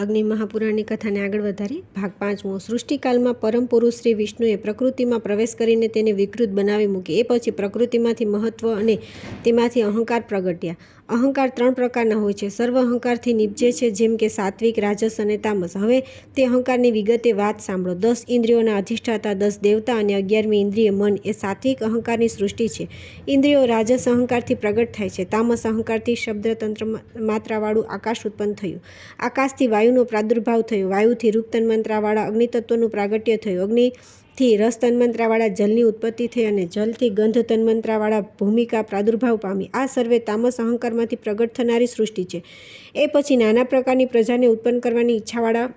અગ્નિ મહાપુરાણની કથાને આગળ વધારી ભાગ 5મો। સૃષ્ટિકાલમાં પરમ પુરુષ શ્રી વિષ્ણુએ પ્રકૃતિમાં પ્રવેશ કરીને તેને વિકૃત બનાવી મૂકી। એ પછી પ્રકૃતિમાંથી મહત્વ અને તેમાંથી અહંકાર પ્રગટ્યા। અહંકાર 3 પ્રકારના હોય છે। સર્વ અહંકારથી નિપજે છે, જેમ કે સાત્વિક, રાજસ અને તામસ। હવે તે અહંકારની વિગતે વાત સાંભળો। 10 ઇન્દ્રિયોના અધિષ્ઠાતા 10 દેવતા અને 11મી ઇન્દ્રિય મન એ સાત્વિક અહંકારની સૃષ્ટિ છે। ઇન્દ્રિયો રાજસ અહંકારથી પ્રગટ થાય છે। તામસ અહંકારથી શબ્દ માત્રાવાળું આકાશ ઉત્પન્ન થયું। આકાશથી વાયુનો પ્રાદુર્ભાવ થયો। વાયુથી રૂપ તન્માત્રાવાળા અગ્નિતત્વનું પ્રાગટ્ય થયું। અગ્નિથી રસ તન્માત્રાવાળા જલની ઉત્પત્તિ થઈ અને જલથી ગંધ તન્માત્રાવાળા ભૂમિકા પ્રાદુર્ભાવ પામી। આ સર્વે તામસ અહંકારમાંથી પ્રગટ થનારી સૃષ્ટિ છે। એ પછી નાના પ્રકારની પ્રજાને ઉત્પન્ન કરવાની ઈચ્છાવાળા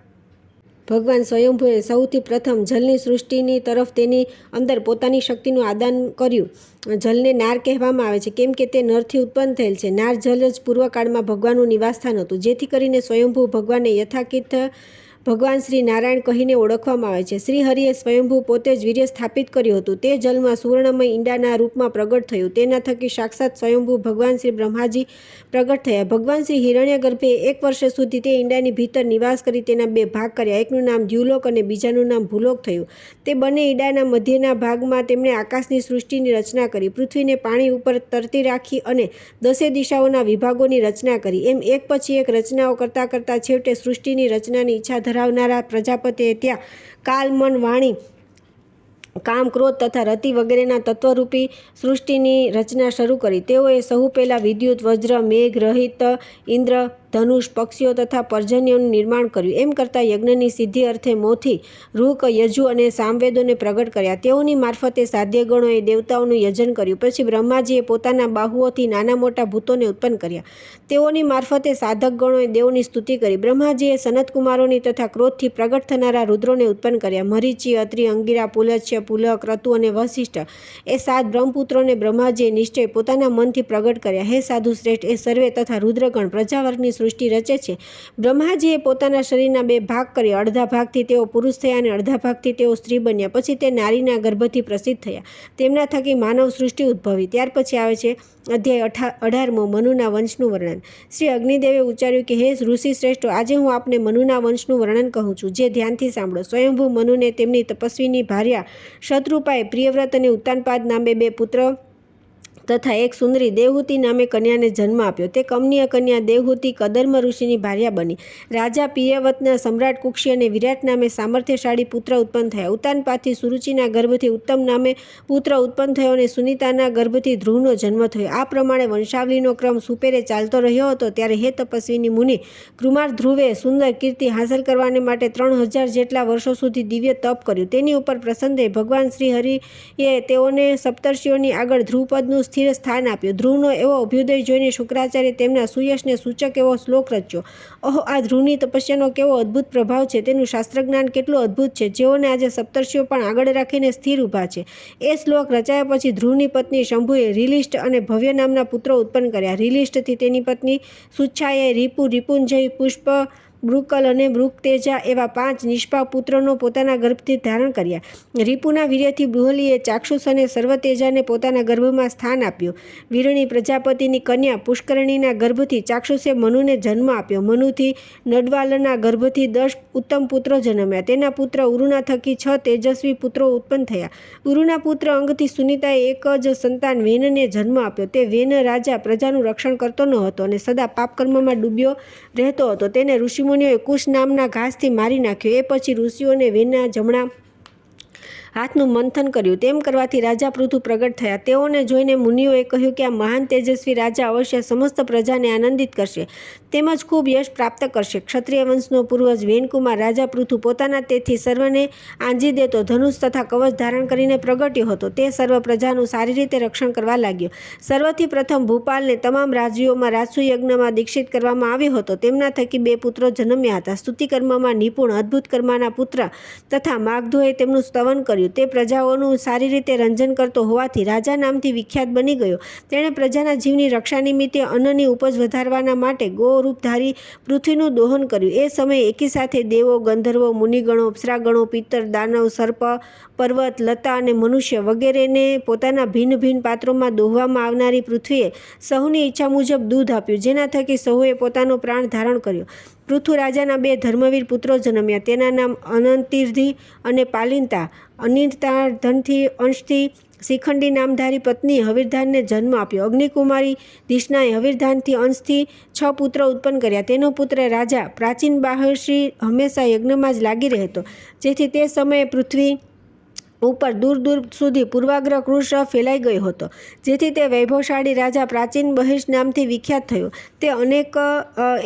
ભગવાન સ્વયંભુએ સૌથી પ્રથમ જલની સૃષ્ટિની તરફ તેની અંદર પોતાની શક્તિનું આદાન કર્યું। જલને નાર કહેવામાં આવે છે, કેમ કે તે નરથી ઉત્પન્ન થયેલ છે। નાર જલ જ પૂર્વકાળમાં ભગવાનનું નિવાસસ્થાન હતું, જેથી કરીને સ્વયંભુ ભગવાનને યથાકિથ ભગવાન શ્રી નારાયણ કહીને ઓળખવામાં આવે છે। શ્રી હરિએ સ્વયંભુ પોતે જ વીર્ય સ્થાપિત કર્યું હતું। તે જલમાં સુવર્ણમય ઈંડાના રૂપમાં પ્રગટ થયું। તેના થકી સાક્ષાત સ્વયંભુ ભગવાન શ્રી બ્રહ્માજી પ્રગટ થયા। ભગવાન શ્રી હિરણ્યગર્ભે 1 વર્ષ સુધી તે ઈંડાની ભીતર નિવાસ કરી તેના 2 ભાગ કર્યા। એકનું નામ દ્યુલોક અને બીજાનું નામ ભૂલોક થયું। તે બંને ઈંડાના મધ્યના ભાગમાં તેમણે આકાશની સૃષ્ટિની રચના કરી, પૃથ્વીને પાણી ઉપર તરતી રાખી અને 10 દિશાઓના વિભાગોની રચના કરી। એમ એક પછી એક રચનાઓ કરતાં કરતાં છેવટે સૃષ્ટિની રચનાની ઈચ્છા ધરાવનારા પ્રજાપતિએ ત્યાં કાલ, મન, વાણી, કામ, ક્રોધ તથા રતિ વગેરેના તત્વરૂપી સૃષ્ટિની રચના શરૂ કરી। તેઓએ સહુ પહેલાં વિદ્યુત, વજ્ર, મેઘ, રહિત, ઇન્દ્ર, ધનુષ, પક્ષીઓ તથા પર્જન્યોનું નિર્માણ કર્યું। એમ કરતાં યજ્ઞની સિદ્ધિ અર્થે મોથી, ઋક, યજુ અને સામવેદોને પ્રગટ કર્યા। તેઓની મારફતે સાધ્ય ગણોએ દેવતાઓનું યજન કર્યું। પછી બ્રહ્માજીએ પોતાના બાહુઓથી નાના મોટા ભૂતોને ઉત્પન્ન કર્યા। તેઓની મારફતે સાધક ગણોએ દેવોની સ્તુતિ કરી। બ્રહ્માજીએ સનતકુમારોની તથા ક્રોધથી પ્રગટ થનારા રુદ્રોને ઉત્પન્ન કર્યા। મરીચી, અત્રિ, અંગિરા, પુલત્સ્ય, પુલહ, ક્રતુ અને વસિષ્ઠ એ 7 બ્રહ્મપુત્રોને બ્રહ્માજીએ નિશ્ચય પોતાના મનથી પ્રગટ કર્યા। હે સાધુ શ્રેષ્ઠ, એ સર્વે તથા રુદ્રગણ પ્રજાવર્ગની સૃષ્ટિ રચે છે। બ્રહ્માજીએ પોતાના શરીરના 2 ભાગ કર્યા। અડધા ભાગથી તેઓ પુરુષ થયા અને અડધા ભાગથી તેઓ સ્ત્રી બન્યા। પછી તે નારીના ગર્ભથી પ્રસિદ્ધ થયા। તેમના થકી માનવ સૃષ્ટિ ઉદ્ભવી। ત્યાર પછી આવે છે અધ્યાય 18મો, મનુના વંશનું વર્ણન। શ્રી અગ્નિદેવે ઉચ્ચાર્યું કે હે ઋષિ શ્રેષ્ઠો, આજે હું આપને મનુના વંશનું વર્ણન કહું છું, જે ધ્યાનથી સાંભળો। સ્વયંભુ મનુને તેમની તપસ્વીની ભાર્યા શત્રુપાએ પ્રિયવ્રત અને ઉત્તાનપાદ નામે 2 પુત્ર તથા એક સુંદરી દેવહૂતિ નામે કન્યાને જન્મ આપ્યો। તે કમનીય કન્યા દેવહૂતિ કદર્મ ઋષિની ભાર્યા બની। રાજા પિયવતના સમ્રાટ કુક્ષી અને વિરાટ નામે સામર્થ્યશાળી પુત્ર ઉત્પન્ન થયા। ઉત્તાનપાદથી સુરુચિના ગર્ભથી ઉત્તમ નામે પુત્ર ઉત્પન્ન થયો અને સુનીતાના ગર્ભથી ધ્રુવનો જન્મ થયો। આ પ્રમાણે વંશાવલીનો ક્રમ સુપેરે ચાલતો રહ્યો હતો। ત્યારે હે તપસ્વીની મુનિ, કુમાર ધ્રુવે સુંદર કીર્તિ હાંસલ કરવાને માટે 3000 જેટલા વર્ષો સુધી દિવ્ય તપ કર્યું। તેની ઉપર પ્રસન્ન થઈ ભગવાન શ્રી હરિએ તેઓને સપ્તર્ષિઓની આગળ ધ્રુવપદનું સ્થિર સ્થાન આપ્યું। ધ્રુવનો એવો અભ્યુદય જોઈને શુક્રાચાર્ય તેમના સુયશને સૂચક એવો શ્લોક રચ્યો। ઓહો, આ ધ્રુવની તપસ્યાનો કેવો અદ્ભુત પ્રભાવ છે! તેનું શાસ્ત્રજ્ઞાન કેટલું અદ્ભુત છે, જેઓને આજે સપ્તર્ષિઓ પણ આગળ રાખીને સ્થિર ઊભા છે। એ શ્લોક રચાયા પછી ધ્રુવની પત્ની શંભુએ રીલિષ્ટ અને ભવ્ય નામના પુત્રો ઉત્પન્ન કર્યા। રીલિષ્ટથી તેની પત્ની સુચ્છાએ રીપુ, રીપુંજય, પુષ્પ, બૃકલ અને બૃકતેજા એવા 5 નિષ્પાપ પુત્રોનો પોતાના ગર્ભથી ધારણ કર્યા। રીપુના વીર્યથી બૃહલીએ ચાક્ષુષ અને સર્વતેજાને પોતાના ગર્ભમાં સ્થાન આપ્યું। વીરણી પ્રજાપતિની કન્યા પુષ્કરણીના ગર્ભથી ચાક્ષુષે મનુને જન્મ આપ્યો। મનુથી નડવાલના ગર્ભથી 10 ઉત્તમ પુત્રો જન્મ્યા। તેના પુત્ર ઉરુના થકી 6 તેજસ્વી પુત્રો ઉત્પન્ન થયા। ઉરુના પુત્ર અંગથી સુનીતાએ એક જ સંતાન વેનને જન્મ આપ્યો। તે વેન રાજા પ્રજાનું રક્ષણ કરતો ન હતો અને સદા પાપકર્મમાં ડૂબ્યો રહેતો હતો। તેને ઋષિમુનિઓએ કુશ નામના ઘાસથી મારી નાખ્યો। એ પછી ઋષિઓને વેનના જમણા હાથનું મંથન કર્યું। તેમ કરવાથી રાજા પૃથુ પ્રગટ થયા। તેઓને જોઈને મુનિઓએ કહ્યું કે આ મહાન તેજસ્વી રાજા અવશ્ય સમસ્ત પ્રજાને આનંદિત કરશે, તેમજ ખૂબ યશ પ્રાપ્ત કરશે। ક્ષત્રિય વંશનો પૂર્વજ વેનકુમાર રાજા પૃથુ પોતાના તેજથી સર્વને આંજી દેતો ધનુષ તથા કવચ ધારણ કરીને પ્રગટ્યો હતો। તે સર્વ પ્રજાનું સારી રીતે રક્ષણ કરવા લાગ્યો। સર્વથી પ્રથમ ભૂપાલને તમામ રાજ્યોમાં રાજસુ યજ્ઞમાં દીક્ષિત કરવામાં આવ્યો હતો। તેમના થકી 2 પુત્રો જન્મ્યા હતા। સ્તુતિ કર્મમાં નિપુણ અદ્ભુત કર્માના પુત્ર તથા માગધોએ તેમનું સ્તવન કર્યું। તે પ્રજાઓનું સારી રીતે રંજન કરતો હોવાથી રાજા નામથી વિખ્યાત બની ગયો। તેણે પ્રજાના જીવની રક્ષા નિમિત્તે અન્નની ઉપજ વધારવાના માટે ગોરૂપધારી પૃથ્વીનું દોહન કર્યું। એ સમયે એકી સાથે દેવો, ગંધર્વો, મુનિગણો, અપ્સરાગણો, પિત્તર, દાનવ, સર્પ, પર્વત, લતા અને મનુષ્ય વગેરેને પોતાના ભિન્ન ભિન્ન પાત્રોમાં દોહવામાં આવનારી પૃથ્વીએ સહુની ઈચ્છા મુજબ દૂધ આપ્યું, જેના થકી સહુએ પોતાનો પ્રાણ ધારણ કર્યો। પૃથુ રાજાના 2 ધર્મવીર પુત્રો જન્મ્યા. તેના નામ અનંતિર્ધિ અને પાલિંતા. અનિર્ધાધનથી અંશથી શિખંડી નામધારી પત્નીએ હવિર્ધાનને જન્મ આપ્યો. અગ્નિકુમારી દિશનાએ હવિર્ધાનથી અંશથી 6 પુત્ર ઉત્પન્ન કર્યા. તેનો પુત્ર રાજા પ્રાચીન બાહર્ષિ હંમેશા યજ્ઞમાં જ લાગી રહેતો, જેથી તે સમયે પૃથ્વી ઉપર દૂર દૂર સુધી પૂર્વાગ્ર કૃશ ફેલાઈ ગયો હતો, જેથી તે વૈભવશાળી રાજા પ્રાચીન બહિર્ષ નામથી વિખ્યાત થયો. તે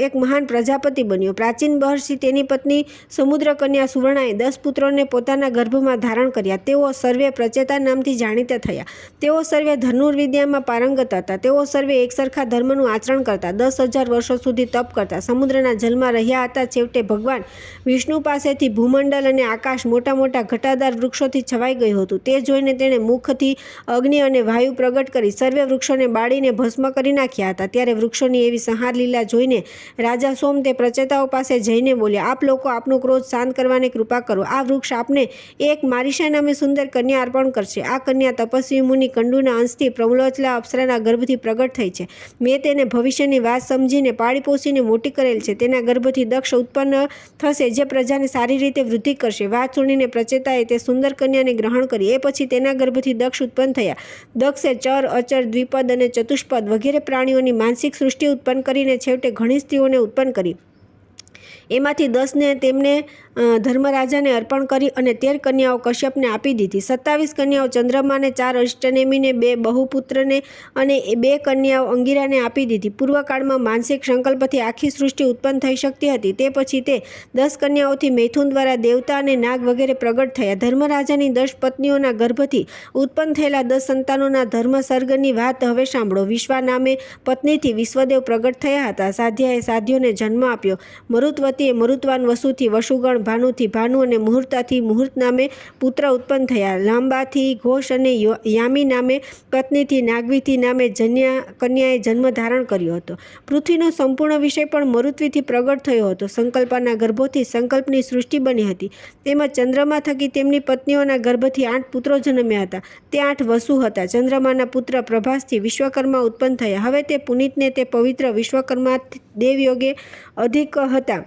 એક મહાન પ્રજાપતિ બન્યો. પ્રાચીન બહર્ષિ તેની પત્ની સમુદ્રકન્યા સુવર્ણાએ 10 પુત્રોને પોતાના ગર્ભમાં ધારણ કર્યા. તેઓ સર્વે પ્રચેતા નામથી જાણીતા થયા. તેઓ સર્વે ધનુર્વિદ્યામાં પારંગત હતા. તેઓ સર્વે એકસરખા ધર્મનું આચરણ કરતા, 10,000 વર્ષો સુધી તપ કરતા, સમુદ્રના જલમાં રહ્યા હતા. છેવટે ભગવાન વિષ્ણુ પાસેથી ભૂમંડળ અને આકાશ મોટા મોટા ઘટાદાર વૃક્ષોથી છવાઈ ગયું હતું. તે જોઈને તેણે મુખથી અગ્નિ અને વાયુ પ્રગટ કરી સર્વે વૃક્ષોને બાળીને ભસ્મ કરી નાખ્યા હતા. ત્યારે વૃક્ષોની એવી સંહાર લીલા જોઈને રાજા સોમ તે પ્રચેતાઓ પાસે જઈને બોલ્યા, આપ લોકો આપનો ક્રોધ શાંત કરવાની કૃપા કરો. આ વૃક્ષ આપને એક મારીશા નામે સુંદર કન્યા અર્પણ કરશે. આ કન્યા તપસ્વી મુનિ કંડુના અંશથી પ્રમલોચલા અપ્સરાના ગર્ભથી પ્રગટ થઈ છે. મેં તેને ભવિષ્યની વાત સમજીને પાળી પોષીને મોટી કરેલ છે. તેના ગર્ભથી દક્ષ ઉત્પન્ન થશે, જે પ્રજાને સારી રીતે વૃદ્ધિ કરશે. વાત સુણીને પ્રચેતાએ તે સુંદર કન્યાને ગ્રહણ કરી. એ પછી તેના ગર્ભથી દક્ષ ઉત્પન્ન થયા. દક્ષે ચર, અચર, દ્વિપદ અને ચતુષ્પદ વગેરે પ્રાણીઓની માનસિક સૃષ્ટિ ઉત્પન્ન કરીને છેવટે ઘણી સ્ત્રીઓને ઉત્પન્ન કરી. એમાંથી 10ને તેમને ધર્મરાજાને અર્પણ કરી અને 13 કન્યાઓ કશ્યપને આપી દીધી. 27 કન્યાઓ ચંદ્રમાને, 4 અષ્ટનેમીને, 2 બહુપુત્રને અને 2 કન્યાઓ અંગિરાને આપી દીધી. પૂર્વકાળમાં માનસિક સંકલ્પથી આખી સૃષ્ટિ ઉત્પન્ન થઈ શકતી હતી. તે પછી તે 10 કન્યાઓથી મૈથુન દ્વારા દેવતા અને નાગ વગેરે પ્રગટ થયા. ધર્મરાજાની 10 પત્નીઓના ગર્ભથી ઉત્પન્ન થયેલા 10 સંતાનોના ધર્મસર્ગની વાત હવે સાંભળો. વિશ્વા નામે પત્નીથી વિશ્વદેવ પ્રગટ થયા હતા. સાધ્યાએ સાધ્યોને જન્મ આપ્યો. મરુત્વતીએ મરુત્વાન વસુથી વસુગણ, ભાનુથી ભાનુ અને મુહૂર્તાથી મુહૂર્ત નામે પુત્ર ઉત્પન્ન થયા. લાંબાથી ઘોષ અને યામી નામે પત્નીથી નાગવીથી નામે કન્યાએ જન્મ ધારણ કર્યો હતો. પૃથ્વીનો સંપૂર્ણ વિષય પણ મરુત્વીથી પ્રગટ થયો હતો. સંકલ્પના ગર્ભોથી સંકલ્પની સૃષ્ટિ બની હતી. તેમજ ચંદ્રમા થકી તેમની પત્નીઓના ગર્ભથી 8 પુત્રો જન્મ્યા હતા. તે 8 વસુ હતા. ચંદ્રમાના પુત્ર પ્રભાસથી વિશ્વકર્મા ઉત્પન્ન થયા. હવે તે પુનિતને તે પવિત્ર વિશ્વકર્મા દેવયોગે અધિક હતા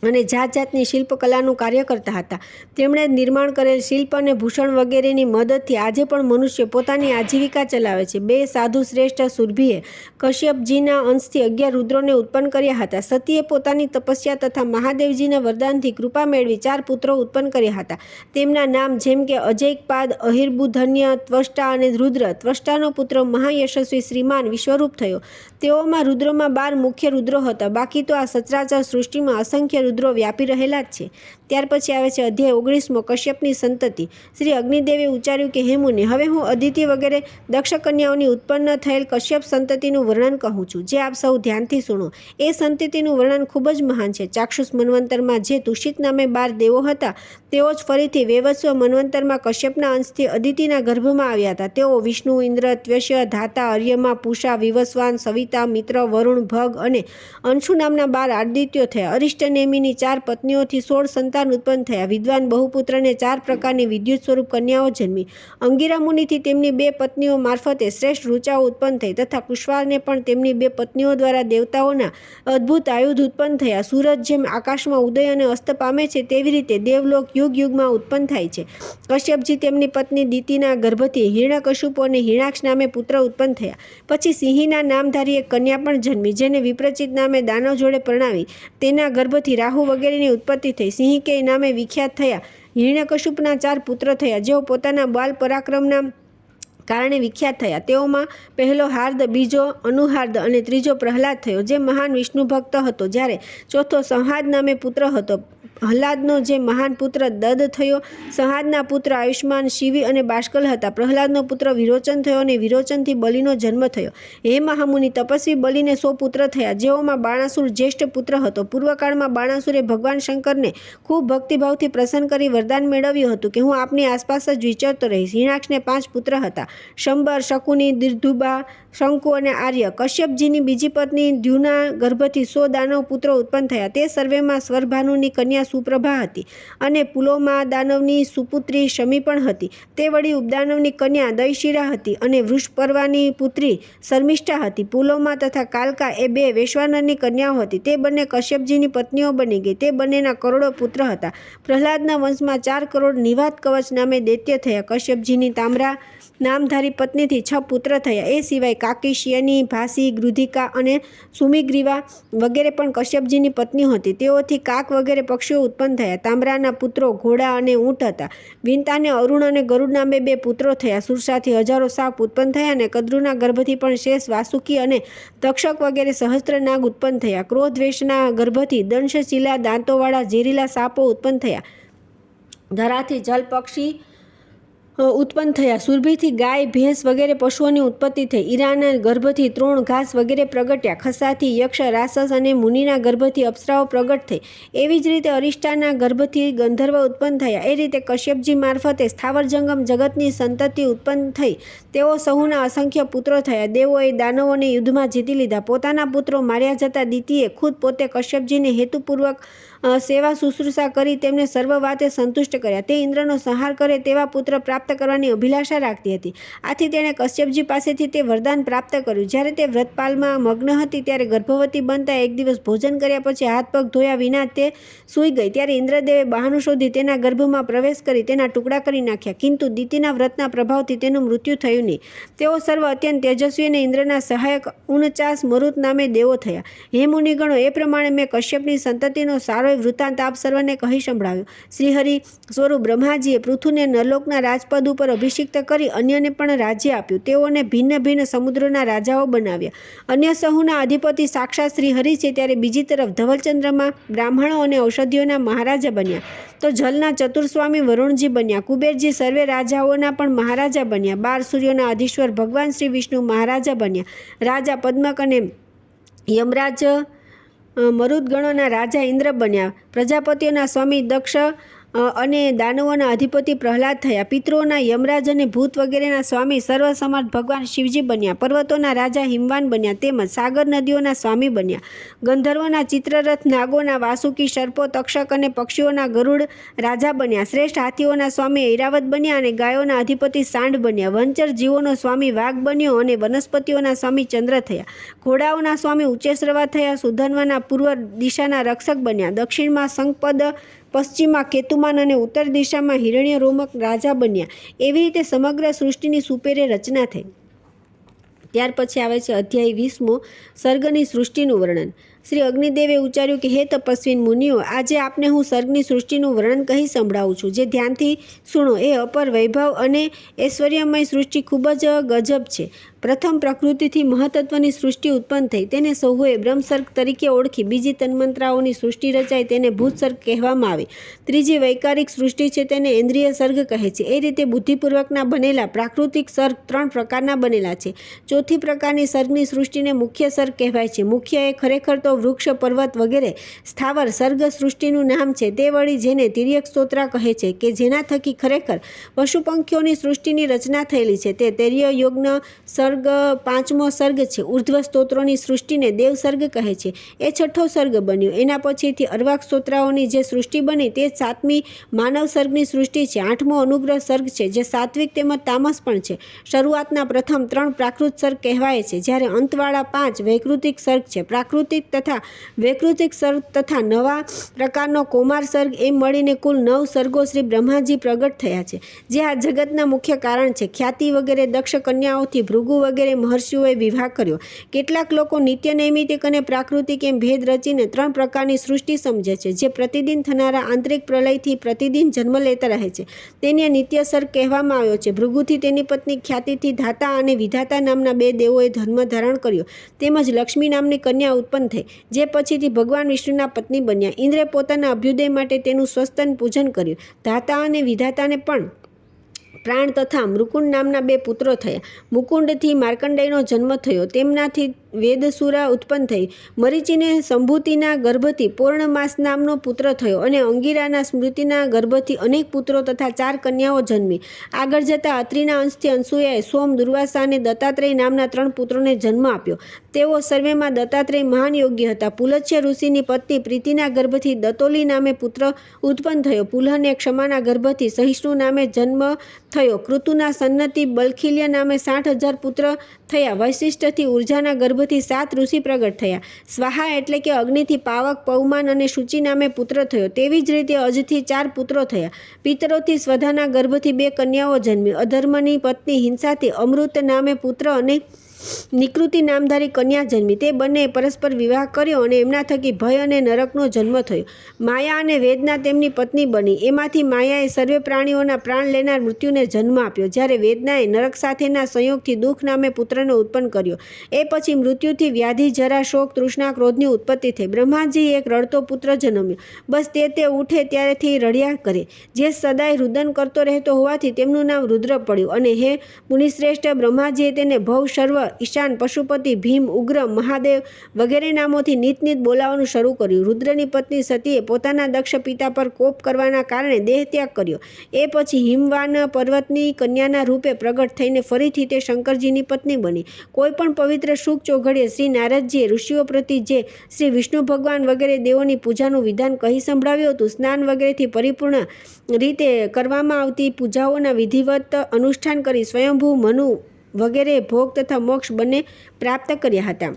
અને જાત જાતની શિલ્પકલાનું કાર્ય કરતા હતા. તેમણે નિર્માણ કરેલ શિલ્પ અને ભૂષણ વગેરેની મદદથી આજે પણ મનુષ્ય પોતાની આજીવિકા ચલાવે છે. 2 સાધુ શ્રેષ્ઠ સુરભીએ કશ્યપજીના અંશથી 11 રુદ્રોને ઉત્પન્ન કર્યા હતા. સતીએ પોતાની તપસ્યા તથા મહાદેવજીના વરદાનથી કૃપા મેળવી 4 પુત્રો ઉત્પન્ન કર્યા હતા. તેમના નામ જેમ કે અજૈકપાદ, અહિર્બુધન્ય, ત્વષ્ટા અને રુદ્ર. ત્વષ્ટાનો પુત્ર મહાયશસ્વી શ્રીમાન વિશ્વરૂપ થયો. તેઓમાં રુદ્રોમાં 12 મુખ્ય રુદ્રો હતા. બાકી તો આ સચરાચર સૃષ્ટિમાં અસંખ્ય રુદ્રો વ્યાપી રહેલા જ છે. ત્યાર પછી આવે છે અધ્યાય 19મો, કશ્યપની સંતતિ. શ્રી અગ્નિદેવે ઉચ્ચાર્યું કે હે મુનિ, હવે હું અદિતિ વગેરે દક્ષ કન્યાઓની ઉત્પન્ન થયેલ કશ્યપ સંતતિનું વર્ણન કહું છું, જે આપ સૌ ધ્યાનથી સુણો. એ સંતતિનું વર્ણન ખૂબ જ મહાન છે. ચાક્ષુષ મન્વંતરમાં જે તુષિત નામે 12 દેવો હતા, તેઓ જ ફરીથી વેવસ્વ મન્વંતરમાં કશ્યપના અંશથી અદિતિના ગર્ભમાં આવ્યા હતા. તેઓ વિષ્ણુ, ઇન્દ્ર, ત્યશ્ય, ધાતા, અર્યમા, પૂષા, વિવસ્વાન, સવિતા, મિત્ર, વરુણ, ભગ અને અંશુ નામના 12 આદિત્યો થયા. અરિષ્ટનેમીની 4 પત્નીઓથી 16 સંતાન ઉત્પન્ન થયા. વિદ્વાન બહુપુત્રને 4 પ્રકારની વિદ્યુત સ્વરૂપ કન્યાઓ જન્મી. અંગિરા મુનિથી તેમની 2 પત્નીઓ મારફતે શ્રેષ્ઠ ઋચાઓ ઉત્પન્ન થઈ તથા કુશવાને પણ તેમની 2 પત્નીઓ દ્વારા દેવતાઓના અદ્ભુત આયુધ ઉત્પન્ન થયા. સૂરજ જેમ આકાશમાં ઉદય અને અસ્ત પામે છે, તેવી રીતે દેવલોક યુગ યુગમાં ઉત્પન્ન થાય છે. કશ્યપજી તેમની પત્ની દિતિના ગર્ભથી હિરણ્યકશિપુ અને હિરણાક્ષ નામે પુત્ર ઉત્પન્ન થયા. પછી સિંહીના નામધારી એક કન્યા પણ જન્મી, જેને વિપ્રચિત નામે દાનવ જોડે પરણાવી. તેના ગર્ભથી રાહુ વગેરેની ઉત્પત્તિ થઈ. સિંહિકેય નામે વિખ્યાત થયા. હિરણ્યકશિપુના 4 પુત્ર થયા, જેઓ પોતાના બાલ પરાક્રમના કારણે વિખ્યાત થયા. તેઓમાં પહેલો હાર્દ, બીજો અનુહાર્દ અને ત્રીજો પ્રહલાદ થયો, જે મહાન વિષ્ણુ ભક્ત હતો. જ્યારે ચોથો સંહાદ નામે પુત્ર હતો. પ્રહલાદનો જે મહાન પુત્ર દદ થયો. સંહાદના પુત્ર આયુષ્માન, શિવી અને બાષ્કલ હતા. પ્રહલાદનો પુત્ર વિરોચન થયો અને વિરોચનથી બલિનો જન્મ થયો. હે મહામુનિ, તપસ્વી બલિને 100 પુત્ર થયા, જેઓમાં બાણાસુર જ્યેષ્ઠ પુત્ર હતો. પૂર્વકાળમાં બાણાસુરે ભગવાન શંકરને ખૂબ ભક્તિભાવથી પ્રસન્ન કરી વરદાન મેળવ્યું હતું કે હું આપની આસપાસ જ વિચરતો રહીશ. હિરણાક્ષને 5 પુત્ર હતા. શંબર, શકુની, દિર્ધુબા, શંકુ અને આર્ય. કશ્યપજીની બીજી પત્ની દ્યુના ગર્ભથી 100 દાનવ પુત્રો ઉત્પન્ન થયા. તે સર્વેમાં સ્વરભાનુની કન્યા સુપ્રભા હતી અને પુલોમા દાનવની સુપુત્રી શમી પણ હતી. તે વળી ઉપદાનવની કન્યા દયશિરા હતી અને વૃષપર્વાની પુત્રી શર્મિષ્ઠા હતી. પુલોમા તથા કાલકા એ 2 વૈશ્વાનરની કન્યાઓ હતી. તે બંને કશ્યપજીની પત્નીઓ બની ગઈ. તે બંનેના કરોડો પુત્ર હતા. પ્રહલાદના વંશમાં 4 કરોડ નિવાત કવચ નામે દૈત્ય થયા. કશ્યપજીની તામ્રા નામધારી પત્નીથી 6 પુત્ર થયા. એ સિવાય કાકિશ્યની, ભાસી, ગૃધિકા અને સુમિગ્રીવા વગેરે પણ કશ્યપજીની પત્નીઓ હતી. તેઓથી કાક વગેરે પક્ષીઓ ઉત્પન્ન થયા. તામ્રાના પુત્રો ઘોડા અને ઊંટ હતા. વિંતાને અરુણ અને ગરુડ નામે 2 પુત્રો થયા. સુરસાથી હજારો સાપ ઉત્પન્ન થયા અને કદ્રુના ગર્ભથી પણ શેષ, વાસુકી અને તક્ષક વગેરે સહસ્ત્ર નાગ ઉત્પન્ન થયા. ક્રોધવેશના ગર્ભથી દંશશિલા દાંતોવાળા ઝેરીલા સાપો ઉત્પન્ન થયા. ધરાથી જલ પક્ષી ઉત્પન્ન થયા. સુરભીથી ગાય, ભેંસ વગેરે પશુઓની ઉત્પત્તિ થઈ. ઈરાના ગર્ભથી ત્રોણ, ઘાસ વગેરે પ્રગટ્યા. ખસાથી યક્ષ, રાસસ અને મુનિના ગર્ભથી અપ્સરાઓ પ્રગટ થઈ. એવી જ રીતે અરિષ્ટાના ગર્ભથી ગંધર્વ ઉત્પન્ન થયા. એ રીતે કશ્યપજી મારફતે સ્થાવર જંગમ જગતની સંતતિ ઉત્પન્ન થઈ. તેઓ સહુના અસંખ્ય પુત્રો થયા. દેવોએ દાનવોને યુદ્ધમાં જીતી લીધા. પોતાના પુત્રો માર્યા જતા દિતિએ ખુદ પોતે કશ્યપજીને હેતુપૂર્વક સેવા શુશ્રૂષા કરી તેમને સર્વ વાતે સંતુષ્ટ કર્યા. તે ઇન્દ્રનો સંહાર કરે તેવા પુત્ર પ્રાપ્ત કરવાની અભિલાષા રાખતી હતી. આથી તેણે કશ્યપજી પાસેથી તે વરદાન પ્રાપ્ત કર્યું. જ્યારે તે વ્રતપાલમાં મગ્ન હતી ત્યારે ગર્ભવતી બનતા એક દિવસ ભોજન કર્યા પછી હાથ પગ ધોયા વિના તે સૂઈ ગઈ. ત્યારે ઇન્દ્રદેવે બહાનું શોધી તેના ગર્ભમાં પ્રવેશ કરી તેના ટુકડા કરી નાખ્યા. કિંતુ દિતિના વ્રતના પ્રભાવથી તેનું મૃત્યુ થયું નહીં. તેઓ સર્વ અત્યંત તેજસ્વી અને ઇન્દ્રના સહાયક 49 મરુત નામે દેવો થયા. હે મુનિગણો, એ પ્રમાણે મેં કશ્યપની સંતતિનો સારો વૃત્તાંત આપ સર્વને કહી સંભળાવ્યો. શ્રીહરિ સ્વરૂપ બ્રહ્માજીએ પૃથુને નરલોકના રાજપદ ઉપર અભિષિક્ત કરી અન્યને પણ રાજ્ય આપ્યું. તેઓને ભિન્ન ભિન્ન સમુદ્રના રાજાઓ બનાવ્યા. અન્ય સહુના અધિપતિ સાક્ષાત શ્રીહરિ છે. ત્યારે બીજી તરફ ધવલચંદ્રમાં બ્રાહ્મણો અને ઔષધિઓના મહારાજા બન્યા. તો જલના ચતુર્સ્વામી વરુણજી બન્યા. કુબેરજી સર્વે રાજાઓના પણ મહારાજા બન્યા. 12 સૂર્યોના અધીશ્વર ભગવાન શ્રી વિષ્ણુ મહારાજા બન્યા. રાજા પદ્મક અને યમરાજ મરુદગણોના રાજા ઇન્દ્ર બન્યા. પ્રજાપતિઓના સ્વામી દક્ષ અને દાનવોના અધિપતિ પ્રહલાદ થયા. પિતૃઓના યમરાજ અને ભૂત વગેરેના સ્વામી સર્વસમર્થ ભગવાન શિવજી બન્યા. પર્વતોના રાજા હિમવાન બન્યા. તેમજ સાગર નદીઓના સ્વામી બન્યા. ગંધર્વોના ચિત્રરથ, નાગોના વાસુકી, સર્પો, તક્ષક અને પક્ષીઓના ગરુડ રાજા બન્યા. શ્રેષ્ઠ હાથીઓના સ્વામી ઐરાવત બન્યા અને ગાયોના અધિપતિ સાંડ બન્યા. વંચર જીવોનો સ્વામી વાઘ બન્યો અને વનસ્પતિઓના સ્વામી ચંદ્ર થયા. ઘોડાઓના સ્વામી ઉચ્ચેશ્રવા થયા. સુધન્વના પૂર્વ દિશાના રક્ષક બન્યા. દક્ષિણમાં શંખપદ, પશ્ચિમમાં કેતુમાન અને ઉત્તર દિશામાં હિરણ્ય રોમક રાજા બન્યા. એવી રીતે સમગ્ર સૃષ્ટિની સુપેરે રચના થઈ. ત્યાર પછી આવે છે અધ્યાય 20મો, સર્ગની સૃષ્ટિનું વર્ણન. શ્રી અગ્નિદેવે ઉચ્ચાર્યું કે હે તપસ્વીન મુનિઓ, આજે આપને હું સર્ગની સૃષ્ટિનું વર્ણન કહી સંભળાવું છું. જે ધ્યાનથી સુણો. એ અપર વૈભવ અને ઐશ્વર્યમય સૃષ્ટિ ખૂબ જ ગજબ છે. પ્રથમ પ્રકૃતિથી મહતત્વની સૃષ્ટિ ઉત્પન્ન થઈ. તેને સૌએ બ્રહ્મસર્ગ તરીકે ઓળખી. બીજી તન્મંત્રાઓની સૃષ્ટિ રચાઈ. તેને ભૂતસર્ગ કહેવામાં આવે. ત્રીજી વૈકારિક સૃષ્ટિ છે. તેને ઇન્દ્રિય સર્ગ કહે છે. એ રીતે બુદ્ધિપૂર્વકના બનેલા પ્રાકૃતિક સર્ગ 3 પ્રકારના બનેલા છે. ચોથી પ્રકારની સર્ગની સૃષ્ટિને મુખ્ય સર્ગ કહેવાય છે. મુખ્ય એ ખરેખર તો વૃક્ષ, પર્વત વગેરે સ્થાવર સર્ગ સૃષ્ટિનું નામ છે. તે વળી જેને તિર્યક સ્તોત્રા કહે છે કે જેના થકી ખરેખર પશુ પંખીઓની સૃષ્ટિની રચના થયેલી છે. તે તૈર્ય યોગ્ન સર્ગ 5મો સર્ગ છે. ઉર્ધ્વ સ્તોત્રોની સૃષ્ટિને દેવ સર્ગ કહે છે. એ 6ઠ્ઠો સર્ગ બન્યો. એના પછીથી અર્વાક સ્તોત્રાઓની જે સૃષ્ટિ બની તે 7મી માનવ સર્ગની સૃષ્ટિ છે. 8મો અનુગ્રહ સર્ગ છે જે સાત્વિક તેમજ તામસ પણ છે. શરૂઆતના પ્રથમ 3 પ્રાકૃત સર્ગ કહેવાય છે, જ્યારે અંતવાળા 5 વૈકૃતિક સર્ગ છે. પ્રાકૃતિક તથા વૈકૃતિક સર્ગ તથા નવા પ્રકારનો કૌમાર સર્ગ એમ મળીને કુલ 9 સર્ગો શ્રી બ્રહ્માજી પ્રગટ થયા છે, જે આ જગતના મુખ્ય કારણ છે. ખ્યાતિ વગેરે દક્ષ કન્યાઓથી ભૃગુ વગેરે મહર્ષિઓએ વિવાહ કર્યો. કેટલાક લોકો નિત્ય નૈમિતિક અને પ્રાકૃતિક એમ ભેદ રચીને 3 પ્રકારની સૃષ્ટિ સમજે છે, જે પ્રતિદિન થનારા આંતરિક પ્રલયથી પ્રતિદિન જન્મ લેતા રહે છે. તેને નિત્ય સર્ગ કહેવામાં આવ્યો છે. ભૃગુથી તેની પત્ની ખ્યાતિથી ધાતા અને વિધાતા નામના 2 દેવોએ ધર્મ ધારણ કર્યો. તેમજ લક્ષ્મી નામની કન્યા ઉત્પન્ન થઈ, જે પછીથી ભગવાન વિષ્ણુના પત્ની બન્યા. ઇન્દ્રે પોતાના અભ્યુદય માટે તેનું સ્વસ્તન પૂજન કર્યું. ધાતા અને વિધાતાને પણ પ્રાણ તથા મૃકુંડ નામના 2 પુત્રો થયા. મુકુંડથી માર્કંડેયનો જન્મ થયો. તેમનાથી વેદસુરા ઉત્પન્ન થઈ. મરીચીને સંભૂતિના ગર્ભથી પૌર્ણમાસ નામનો પુત્ર થયો અને અંગિરાના સ્મૃતિના ગર્ભથી અનેક પુત્રો તથા 4 કન્યાઓ જન્મી. આગળ જતાં અત્રિના અંશથી અનસૂયાએ સોમ, દુર્વાસા અને દત્તાત્રેય નામના 3 પુત્રોને જન્મ આપ્યો. તેઓ સર્વેમાં દત્તાત્રેય મહાન યોગ્ય હતા. પુલત્સ્ય ઋષિની પત્ની પ્રીતિના ગર્ભથી દત્તોલી નામે પુત્ર ઉત્પન્ન થયો. પુલહને ક્ષમાના ગર્ભથી સહિષ્ણુ નામે જન્મ થયો. કૃતુના સન્નતિ બલખિલ્ય નામે 60,000 પુત્ર થયા. વૈશિષ્ટથી ઉર્જાના ગર્ભથી 7 ઋષિ પ્રગટ થયા. સ્વાહા એટલે કે અગ્નિથી પાવક, પવમાન અને શુચિ નામે પુત્ર થયો. તેવી જ રીતે અજથી 4 પુત્રો થયા. પિતરોથી સ્વધાના ગર્ભથી 2 કન્યાઓ જન્મી. અધર્મની પત્ની હિંસાથી અમૃત નામે પુત્ર અને નિકૃતિ નામધારી કન્યા જન્મી. તે બંનેએ પરસ્પર વિવાહ કર્યો અને એમના થકી ભય અને નરકનો જન્મ થયો. માયા અને વેદના તેમની પત્ની બની. એમાંથી માયાએ સર્વે પ્રાણીઓના પ્રાણ લેનાર મૃત્યુને જન્મ આપ્યો, જ્યારે વેદનાએ નરક સાથેના સંયોગથી દુઃખ નામે પુત્રને ઉત્પન્ન કર્યો. એ પછી મૃત્યુથી વ્યાધિ, જરા, શોક, તૃષ્ણા, ક્રોધની ઉત્પત્તિ થઈ. બ્રહ્માજી એક રડતો પુત્ર જન્મ્યો. બસ તે ઉઠે ત્યારેથી રડ્યા કરે. જે સદાય રુદન કરતો રહેતો હોવાથી તેમનું નામ રુદ્ર પડ્યું. અને હે મુનિશ્રેષ્ઠ, બ્રહ્માજીએ તેને ભવ, સર્વ, ઈશાન, પશુપતિ, ભીમ, ઉગ્ર, મહાદેવ વગેરે નામોથી નિત બોલાવવાનું શરૂ કર્યું. રુદ્રની પત્ની સતીએ પોતાના દક્ષ પિતા પર કોપ કરવાના કારણે દેહત્યાગ કર્યો. એ પછી હિમવાન પર્વતની કન્યાના રૂપે પ્રગટ થઈને ફરીથી તે શંકરજીની પત્ની બની. કોઈ પણ પવિત્ર શુક ચોઘડીએ શ્રી નારદજીએ ઋષિઓ પ્રતિ જે શ્રી વિષ્ણુ ભગવાન વગેરે દેવોની પૂજાનું વિધાન કહી સંભળાવ્યું હતું, સ્નાન વગેરેથી પરિપૂર્ણ રીતે કરવામાં આવતી પૂજાઓના વિધિવત અનુષ્ઠાન કરી સ્વયંભૂ મનુ વગેરે ભોગ તથા મોક્ષ બંને પ્રાપ્ત કર્યા હતા.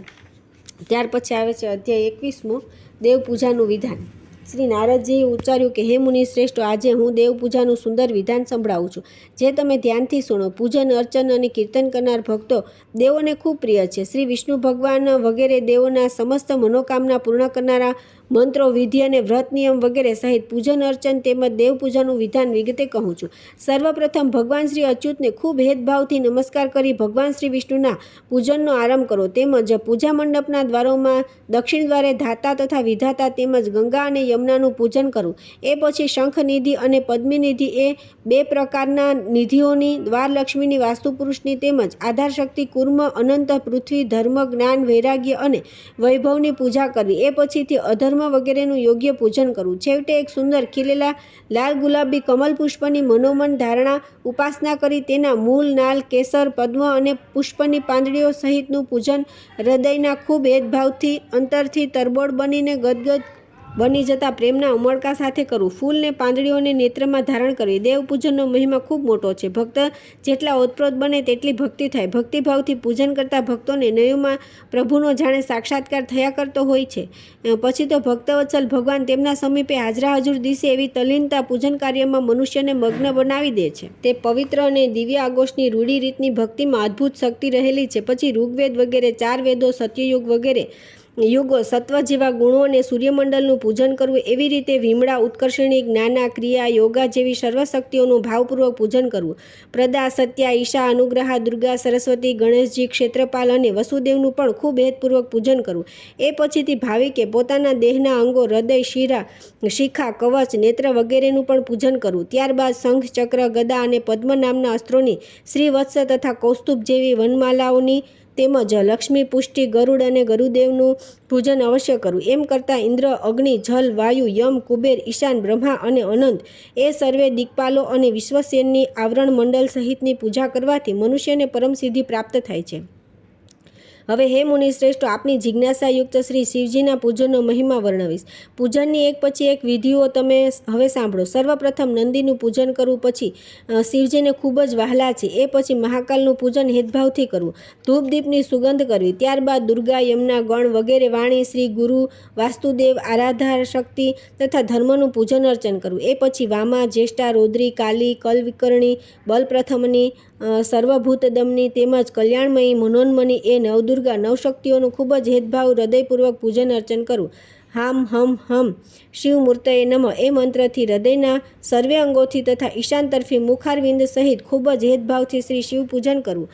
ત્યાર પછી આવે છે અધ્યાય 21મો, દેવ પૂજાનું વિધાન. શ્રી નારદજીએ ઉચ્ચાર્યું કે હે મુનિ શ્રેષ્ઠો, આજે હું દેવ પૂજાનું સુંદર વિધાન સંભળાવું છું, જે તમે ધ્યાનથી સુણો. પૂજન, અર્ચન અને કીર્તન કરનાર ભક્તો દેવોને ખૂબ પ્રિય છે. શ્રી વિષ્ણુ ભગવાન વગેરે દેવોના સમસ્ત મનોકામના પૂર્ણ કરનારા મંત્રો, વિધિ અને વ્રત નિયમ વગેરે સહિત પૂજન, અર્ચન તેમજ દેવ પૂજાનું વિધાન વિગતે કહું છું. સર્વપ્રથમ ભગવાન શ્રી અચ્યુતને ખૂબ હેતભાવથી નમસ્કાર કરી ભગવાન શ્રી વિષ્ણુના પૂજનનો આરંભ કરો. તેમજ પૂજા મંડપના દ્વારોમાં દક્ષિણ દ્વારે ધાતા તથા વિધાતા તેમજ ગંગા અને યમુનાનું પૂજન કરવું. એ પછી શંખ નિધિ અને પદ્મી નિધિ એ 2 પ્રકારના નિધિઓની, દ્વારલક્ષ્મીની, વાસ્તુપુરુષની તેમજ આધારશક્તિ, કુર્મ, અનંત, પૃથ્વી, ધર્મ, જ્ઞાન, વૈરાગ્ય અને વૈભવની પૂજા કરવી. એ પછીથી અધર્મ વગેરેનું યોગ્ય પૂજન કરવું. છેવટે એક સુંદર ખીલેલા લાલ ગુલાબી કમલ પુષ્પની મનોમન ધારણા ઉપાસના કરી તેના મૂળ, નાલ, કેસર, પદ્મ અને પુષ્પની પાંદડીઓ સહિતનું પૂજન હૃદયના ખૂબ હેતભાવથી અંતરથી તરબોળ બનીને ગદગદ બની જતા પ્રેમના ઉમળકા સાથે કરવું. ફૂલને પાંદડીઓને નેત્રમાં ધારણ કરવી. દેવ પૂજનનો મહિમા ખૂબ મોટો છે. ભક્ત જેટલા ઓતપ્રોત બને તેટલી ભક્તિ થાય. ભક્તિભાવથી પૂજન કરતા ભક્તોને નયુમાં પ્રભુનો જાણે સાક્ષાત્કાર થયા કરતો હોય છે. પછી તો ભક્તવત્સલ ભગવાન તેમના સમીપે હાજરા હજુર દિશે એવી તલ્લીનતા પૂજન કાર્યમાં મનુષ્યને મગ્ન બનાવી દે છે. તે પવિત્ર અને દિવ્ય આગોષની રૂઢી રીતની ભક્તિમાં અદ્ભુત શક્તિ રહેલી છે. પછી ઋગ્વેદ વગેરે 4 વેદો, સત્યયુગ વગેરે યુગો, સત્વ જેવા ગુણો અને સૂર્યમંડળનું પૂજન કરવું. એવી રીતે વિમળા, ઉત્કર્ષણી, જ્ઞાના, ક્રિયા, યોગા જેવી સર્વશક્તિઓનું ભાવપૂર્વક પૂજન કરવું. પ્રદા, સત્યા, ઈશા, અનુગ્રહા, દુર્ગા, સરસ્વતી, ગણેશજી, ક્ષેત્રપાલ અને વસુદેવનું પણ ખૂબ હેતપૂર્વક પૂજન કરવું. એ પછીથી ભાવિકે પોતાના દેહના અંગો, હૃદય, શિરા, શિખા, કવચ, નેત્ર વગેરેનું પણ પૂજન કરવું. ત્યારબાદ શંખ, ચક્ર, ગદા અને પદ્મ નામના અસ્ત્રોની, શ્રીવત્સ તથા કૌસ્તુભ જેવી વનમાલાઓની તેમજ લક્ષ્મી, પુષ્ટિ, ગરુડ અને ગરુદેવનું પૂજન અવશ્ય કરવું. એમ કરતાં ઇન્દ્ર, અગ્નિ, જલ, વાયુ, યમ, કુબેર, ઈશાન, બ્રહ્મા અને અનંત એ સર્વે દિક્પાલો અને વિશ્વસેનની આવરણ મંડળ સહિતની પૂજા કરવાથી મનુષ્યને પરમ સિદ્ધિ પ્રાપ્ત થાય છે. હવે હે મુનિ શ્રેષ્ઠો, આપની જિજ્ઞાસાયુક્ત શ્રી શિવજીના પૂજનનો મહિમા વર્ણવીશ. પૂજનની એક પછી એક વિધિઓ તમે હવે સાંભળો. સર્વપ્રથમ નંદીનું પૂજન કરવું, પછી શિવજીને ખૂબ જ વહાલા છે. એ પછી મહાકાલનું પૂજન હેતભાવથી કરવું. ધૂપ દીપની સુગંધ કરવી. ત્યારબાદ દુર્ગા, યમુના, ગણ વગેરે વાણી, શ્રી ગુરુ, વાસ્તુદેવ, આરાધા શક્તિ તથા ધર્મનું પૂજન અર્ચન કરવું. એ પછી વામા, જ્યેષ્ઠા, રૌદ્રી, કાલી, કલવિકર્ણી, બલપ્રથમની, સર્વભૂતદમની તેમજ કલ્યાણમયી, મનોન્મની એ નવદુર્ગા, નવશક્તિઓનું ખૂબ જ હેતભાવ હૃદયપૂર્વક પૂજન અર્ચન કરવું. હામ હમ હમ શિવ મૂર્તયે નમઃ એ મંત્રથી હૃદયના સર્વે અંગોથી તથા ઈશાન તરફી મુખારવિંદ સહિત ખૂબ જ હેતભાવથી શ્રી શિવ પૂજન કરવું.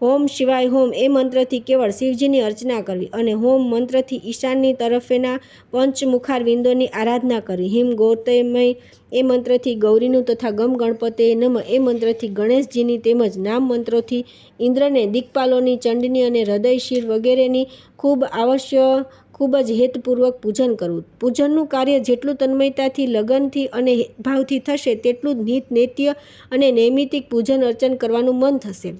હોમ શિવાય હોમ એ મંત્રથી કેવળ શિવજીની અર્ચના કરવી અને હોમ મંત્રથી ઈશાનની તરફેના પંચમુખાર વિંદોની આરાધના કરવી. હિમ ગૌતમય એ મંત્રથી ગૌરીનું તથા ગમ ગણપતે નમ એ મંત્રથી ગણેશજીની તેમજ નામ મંત્રોથી ઇન્દ્રને, દિક્પાલોની, ચંડની અને હૃદય શિર વગેરેની ખૂબ જ હેતપૂર્વક પૂજન કરવું. પૂજનનું કાર્ય જેટલું તન્મયતાથી, લગનથી અને ભાવથી થશે તેટલું જ નિત નૈત્ય અને નૈમિતિક પૂજન અર્ચન કરવાનું મન થશે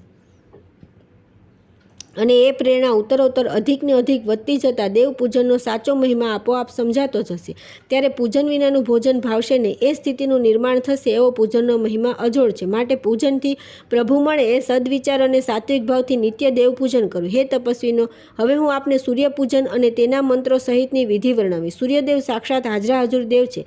અને એ પ્રેરણા ઉત્તરોત્તર અધિકને અધિક વધતી જતાં દેવ પૂજનનો સાચો મહિમા આપોઆપ સમજાતો જશે. ત્યારે પૂજન વિનાનું ભોજન ભાવશે નહીં. એ સ્થિતિનું નિર્માણ થશે. એવો પૂજનનો મહિમા અજોડ છે. માટે પૂજનથી પ્રભુ મળે એ સદવિચાર અને સાત્વિક ભાવથી નિત્ય દેવ પૂજન કરવું. હે તપસ્વીનો, હવે હું આપને સૂર્યપૂજન અને તેના મંત્રો સહિતની વિધિ વર્ણવીશ. સૂર્યદેવ સાક્ષાત હાજરા હજુર દેવ છે.